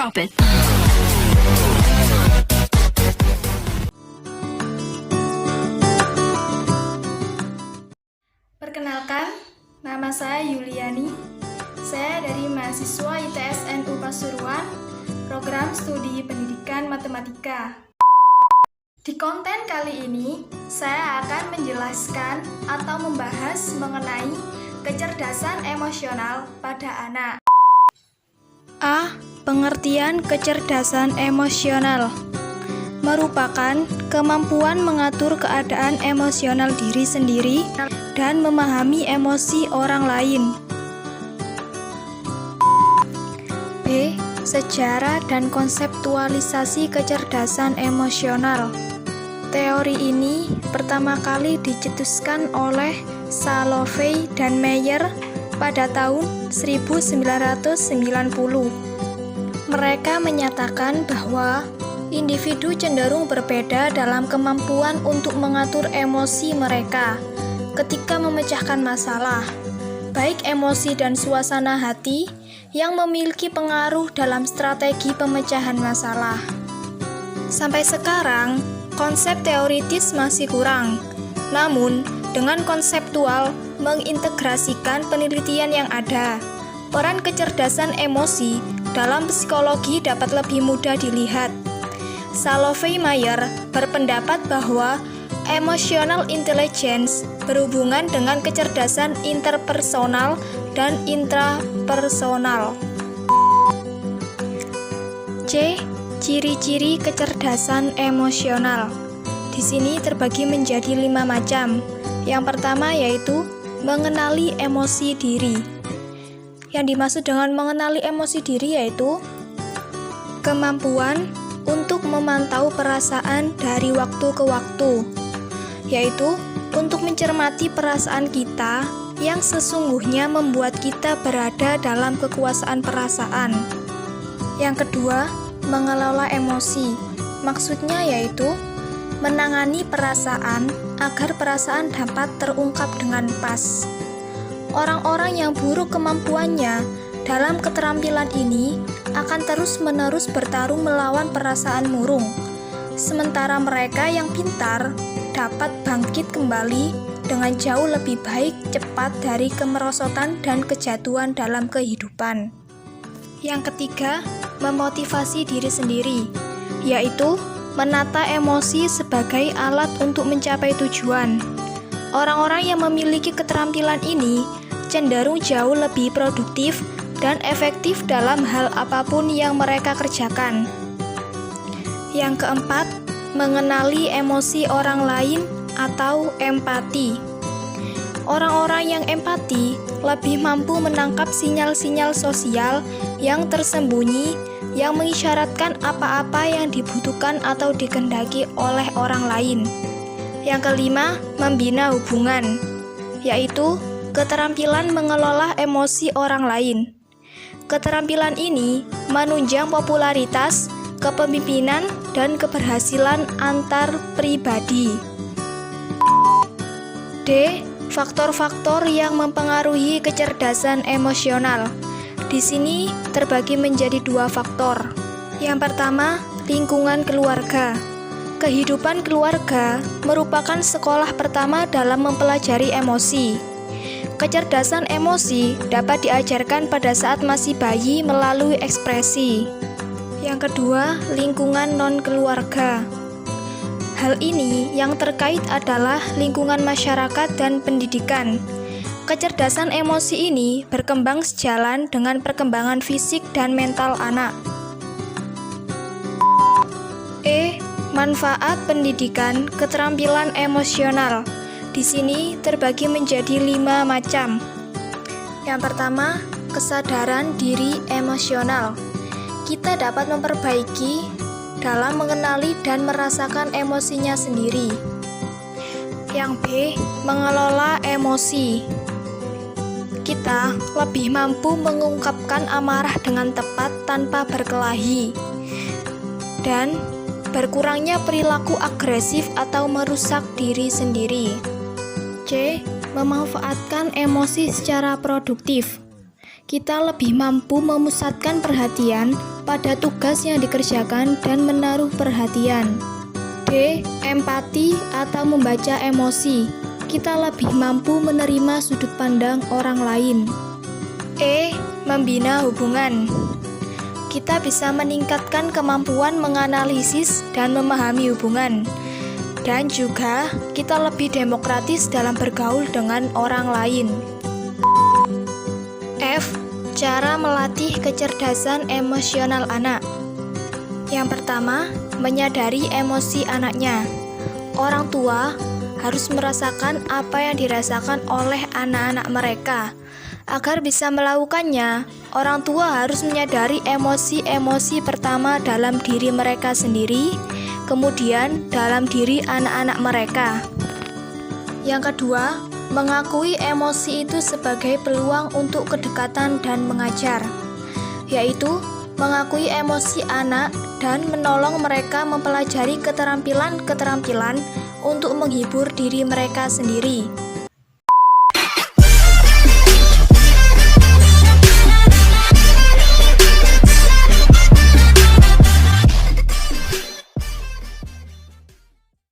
Stop it. Perkenalkan, nama saya Yuliani. Saya dari mahasiswa ITS NU Pasuruan, program studi pendidikan matematika. Di konten kali ini, saya akan menjelaskan atau membahas mengenai kecerdasan emosional pada anak. A. Pengertian kecerdasan emosional merupakan kemampuan mengatur keadaan emosional diri sendiri dan memahami emosi orang lain. B. Sejarah dan konseptualisasi kecerdasan emosional. Teori ini pertama kali dicetuskan oleh Salovey dan Meyer pada tahun 1990. Mereka menyatakan bahwa individu cenderung berbeda dalam kemampuan untuk mengatur emosi mereka ketika memecahkan masalah, baik emosi dan suasana hati yang memiliki pengaruh dalam strategi pemecahan masalah. Sampai sekarang, konsep teoritis masih kurang, namun dengan konseptual mengintegrasikan penelitian yang ada, peran kecerdasan emosi dalam psikologi dapat lebih mudah dilihat. Salovey-Meyer berpendapat bahwa emotional intelligence berhubungan dengan kecerdasan interpersonal dan intrapersonal. C. Ciri-ciri kecerdasan emosional. Di sini terbagi menjadi 5 macam. Yang pertama yaitu mengenali emosi diri. Yang dimaksud dengan mengenali emosi diri yaitu kemampuan untuk memantau perasaan dari waktu ke waktu, yaitu untuk mencermati perasaan kita yang sesungguhnya membuat kita berada dalam kekuasaan perasaan. Yang kedua, mengelola emosi. Maksudnya yaitu menangani perasaan agar perasaan dapat terungkap dengan pas. Orang-orang yang buruk kemampuannya dalam keterampilan ini akan terus-menerus bertarung melawan perasaan murung, sementara mereka yang pintar dapat bangkit kembali dengan jauh lebih baik cepat dari kemerosotan dan kejatuhan dalam kehidupan. Yang ketiga, memotivasi diri sendiri, yaitu menata emosi sebagai alat untuk mencapai tujuan. Orang-orang yang memiliki keterampilan ini cenderung jauh lebih produktif dan efektif dalam hal apapun yang mereka kerjakan. Yang keempat, mengenali emosi orang lain atau empati. Orang-orang yang empati lebih mampu menangkap sinyal-sinyal sosial yang tersembunyi yang mengisyaratkan apa-apa yang dibutuhkan atau dikehendaki oleh orang lain. Yang kelima, membina hubungan, yaitu keterampilan mengelola emosi orang lain. Keterampilan ini menunjang popularitas, kepemimpinan, dan keberhasilan antar pribadi. D. Faktor-faktor yang mempengaruhi kecerdasan emosional. Di sini terbagi menjadi 2 faktor. Yang pertama, lingkungan keluarga. Kehidupan keluarga merupakan sekolah pertama dalam mempelajari emosi. Kecerdasan emosi dapat diajarkan pada saat masih bayi melalui ekspresi. Yang kedua, lingkungan non-keluarga. Hal ini yang terkait adalah lingkungan masyarakat dan pendidikan. Kecerdasan emosi ini berkembang sejalan dengan perkembangan fisik dan mental anak. E. Manfaat pendidikan keterampilan emosional. Di sini terbagi menjadi 5 macam. Yang pertama, kesadaran diri emosional. Kita dapat memperbaiki dalam mengenali dan merasakan emosinya sendiri. Yang B. Mengelola emosi. Kita lebih mampu mengungkapkan amarah dengan tepat tanpa berkelahi, dan berkurangnya perilaku agresif atau merusak diri sendiri. C. Memanfaatkan emosi secara produktif. Kita lebih mampu memusatkan perhatian pada tugas yang dikerjakan dan menaruh perhatian. D. Empati atau membaca emosi. Kita lebih mampu menerima sudut pandang orang lain. E. Membina hubungan. Kita bisa meningkatkan kemampuan menganalisis dan memahami hubungan. Dan juga kita lebih demokratis dalam bergaul dengan orang lain. F. Cara melatih kecerdasan emosional anak. Yang pertama, menyadari emosi anaknya. Orang tua harus merasakan apa yang dirasakan oleh anak-anak mereka. Agar bisa melakukannya, orang tua harus menyadari emosi-emosi pertama dalam diri mereka sendiri, kemudian dalam diri anak-anak mereka. Yang kedua, mengakui emosi itu sebagai peluang untuk kedekatan dan mengajar, yaitu mengakui emosi anak dan menolong mereka mempelajari keterampilan-keterampilan untuk menghibur diri mereka sendiri.